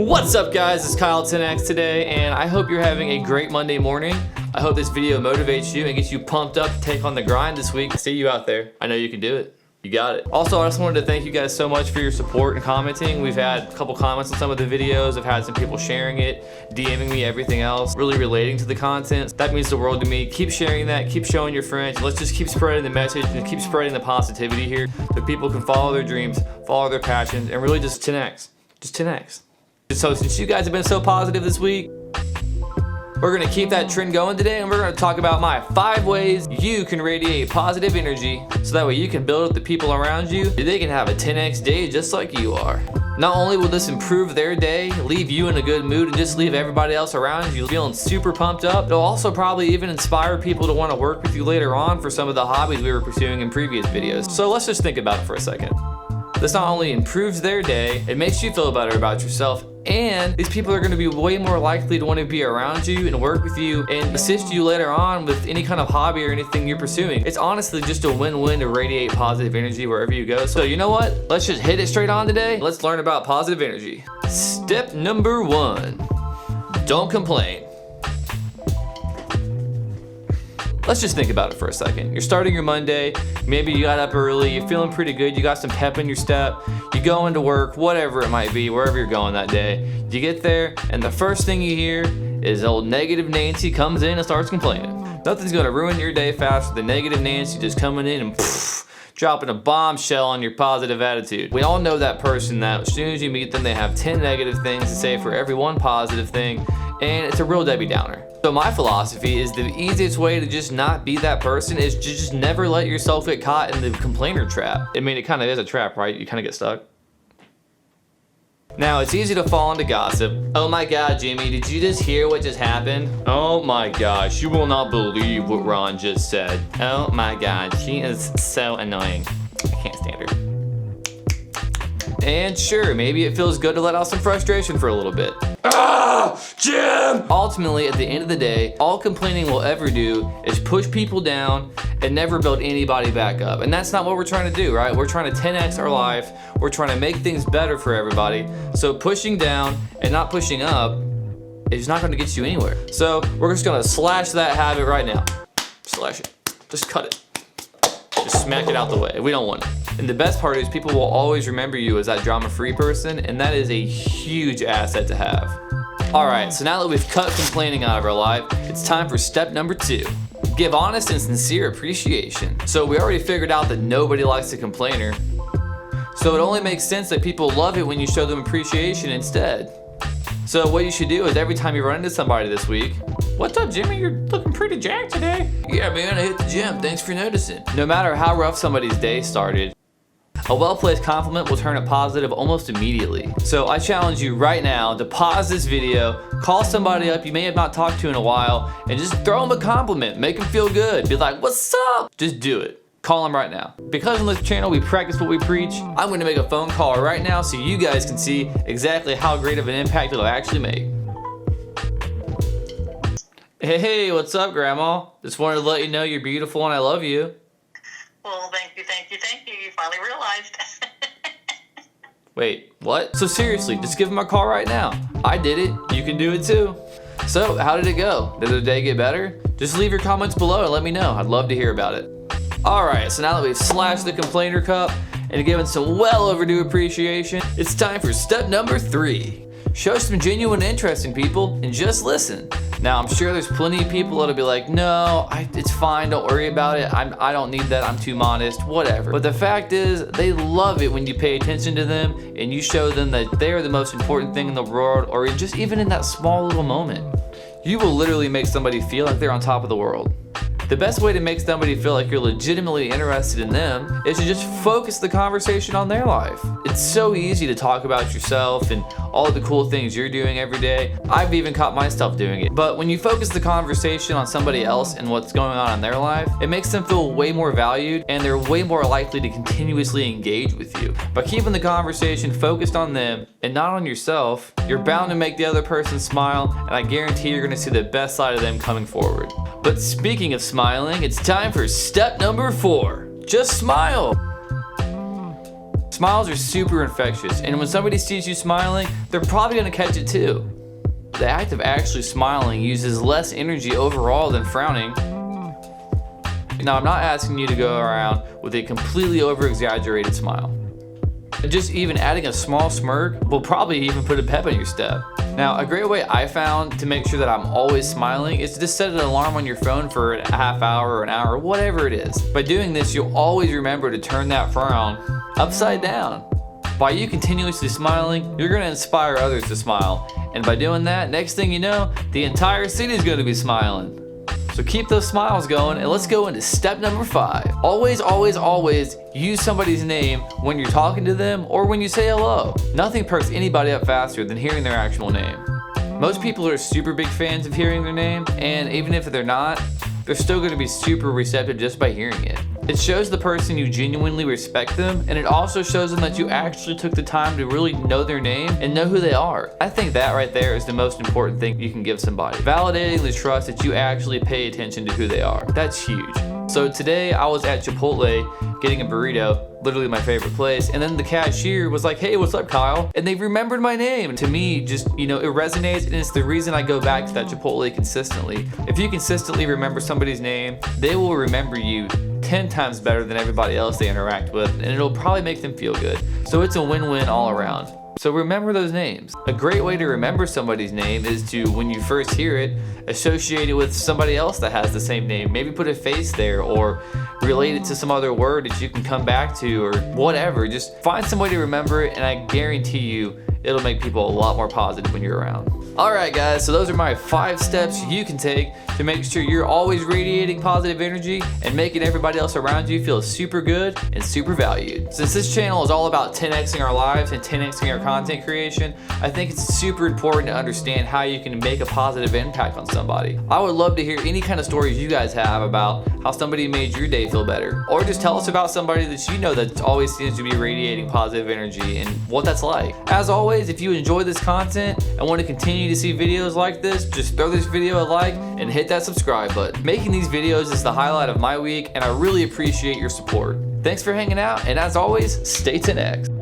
What's up guys, it's Kyle 10X today, and I hope you're having a great Monday morning. I hope this video motivates you and gets you pumped up to take on the grind this week. See you out there. I know you can do it. You got it. Also, I just wanted to thank you guys so much for your support and commenting. We've had a couple comments on some of the videos. I've had some people sharing it, DMing me, everything else, really relating to the content. That means the world to me. Keep sharing that, keep showing your friends. Let's just keep spreading the message and keep spreading the positivity here so people can follow their dreams, follow their passions, and really just 10X. Just 10X. So since you guys have been so positive this week, we're gonna keep that trend going today, and we're gonna talk about my 5 ways you can radiate positive energy so that way you can build up the people around you. They can have a 10X day just like you are. Not only will this improve their day, leave you in a good mood, and just leave everybody else around you feeling super pumped up, it'll also probably even inspire people to want to work with you later on for some of the hobbies we were pursuing in previous videos. So let's just think about it for a second. This not only improves their day, it makes you feel better about yourself, and these people are going to be way more likely to want to be around you and work with you and assist you later on with any kind of hobby or anything you're pursuing. It's honestly just a win-win to radiate positive energy wherever you go. So you know what? Let's just hit it straight on today. Let's learn about positive energy. Step number 1, don't complain. Let's just think about it for a second. You're starting your Monday, maybe you got up early, you're feeling pretty good, you got some pep in your step, you go into work, whatever it might be, wherever you're going that day. You get there, and the first thing you hear is old negative Nancy comes in and starts complaining. Nothing's gonna ruin your day faster than negative Nancy just coming in and dropping a bombshell on your positive attitude. We all know that person that as soon as you meet them, they have 10 negative things to say for every one positive thing, and it's a real Debbie Downer. So my philosophy is the easiest way to just not be that person is to just never let yourself get caught in the complainer trap. I mean, it kind of is a trap, right? You kind of get stuck. Now, it's easy to fall into gossip. Oh my God, Jimmy, did you just hear what just happened? Oh my gosh, you will not believe what Ron just said. Oh my God, she is so annoying. I can't stand her. And sure, maybe it feels good to let out some frustration for a little bit. Ah, Jim! Ultimately, at the end of the day, all complaining will ever do is push people down and never build anybody back up. And that's not what we're trying to do, right? We're trying to 10X our life. We're trying to make things better for everybody. So pushing down and not pushing up is not gonna get you anywhere. So we're just gonna slash that habit right now. Slash it, just cut it. Just smack it out the way. We don't want it. And the best part is people will always remember you as that drama-free person, and that is a huge asset to have. All right, so now that we've cut complaining out of our life, it's time for step number 2. Give honest and sincere appreciation. So we already figured out that nobody likes a complainer. So it only makes sense that people love it when you show them appreciation instead. So what you should do is every time you run into somebody this week, "What's up, Jimmy? You're looking pretty jacked today." "Yeah, man, I hit the gym. Thanks for noticing." No matter how rough somebody's day started, a well-placed compliment will turn it positive almost immediately. So I challenge you right now to pause this video, call somebody up you may have not talked to in a while, and just throw them a compliment. Make them feel good. Be like, "What's up?" Just do it. Call them right now. Because on this channel we practice what we preach, I'm gonna make a phone call right now so you guys can see exactly how great of an impact it'll actually make. Hey, what's up, Grandma? Just wanted to let you know you're beautiful and I love you. Well, thank you. You finally realized. Wait, what? So seriously, just give him a call right now. I did it. You can do it too. So, how did it go? Did the day get better? Just leave your comments below and let me know. I'd love to hear about it. Alright, so now that we've slashed the complainer cup and given some well overdue appreciation, it's time for step number 3. Show some genuine interest in people and just listen. Now, I'm sure there's plenty of people that'll be like, "No, it's fine, don't worry about it. I don't need that, I'm too modest," whatever. But the fact is, they love it when you pay attention to them and you show them that they are the most important thing in the world, or just even in that small little moment. You will literally make somebody feel like they're on top of the world. The best way to make somebody feel like you're legitimately interested in them is to just focus the conversation on their life. It's so easy to talk about yourself and all the cool things you're doing every day. I've even caught myself doing it. But when you focus the conversation on somebody else and what's going on in their life, it makes them feel way more valued and they're way more likely to continuously engage with you. By keeping the conversation focused on them and not on yourself, you're bound to make the other person smile, and I guarantee you're gonna see the best side of them coming forward. But speaking of smiling, it's time for step number 4. Just smile. Smiles are super infectious, and when somebody sees you smiling, they're probably gonna catch it too. The act of actually smiling uses less energy overall than frowning. Now, I'm not asking you to go around with a completely over-exaggerated smile. Just even adding a small smirk will probably even put a pep in your step. Now, a great way I found to make sure that I'm always smiling is to just set an alarm on your phone for a half hour or an hour, whatever it is. By doing this, you'll always remember to turn that frown upside down. By you continuously smiling, you're gonna inspire others to smile. And by doing that, next thing you know, the entire city is gonna be smiling. So keep those smiles going, and let's go into step number 5. Always, always, always use somebody's name when you're talking to them or when you say hello. Nothing perks anybody up faster than hearing their actual name. Most people are super big fans of hearing their name, and even if they're not, they're still going to be super receptive just by hearing it. It shows the person you genuinely respect them, and it also shows them that you actually took the time to really know their name and know who they are. I think that right there is the most important thing you can give somebody. Validating the trust that you actually pay attention to who they are. That's huge. So today I was at Chipotle getting a burrito, literally my favorite place, and then the cashier was like, "Hey, what's up, Kyle?" And they remembered my name. And to me, just, it resonates, and it's the reason I go back to that Chipotle consistently. If you consistently remember somebody's name, they will remember you 10 times better than everybody else they interact with, and it'll probably make them feel good. So it's a win-win all around. So remember those names. A great way to remember somebody's name is to, when you first hear it, associate it with somebody else that has the same name. Maybe put a face there or relate it to some other word that you can come back to or whatever. Just find some way to remember it, and I guarantee you it'll make people a lot more positive when you're around. Alright guys, so those are my 5 steps you can take to make sure you're always radiating positive energy and making everybody else around you feel super good and super valued. Since this channel is all about 10xing our lives and 10xing our content creation, I think it's super important to understand how you can make a positive impact on somebody. I would love to hear any kind of stories you guys have about how somebody made your day feel better. Or just tell us about somebody that you know that always seems to be radiating positive energy and what that's like. As always, if you enjoy this content and want to continue to see videos like this, just throw this video a like and hit that subscribe button. Making these videos is the highlight of my week, and I really appreciate your support. Thanks for hanging out, and as always, stay 10x.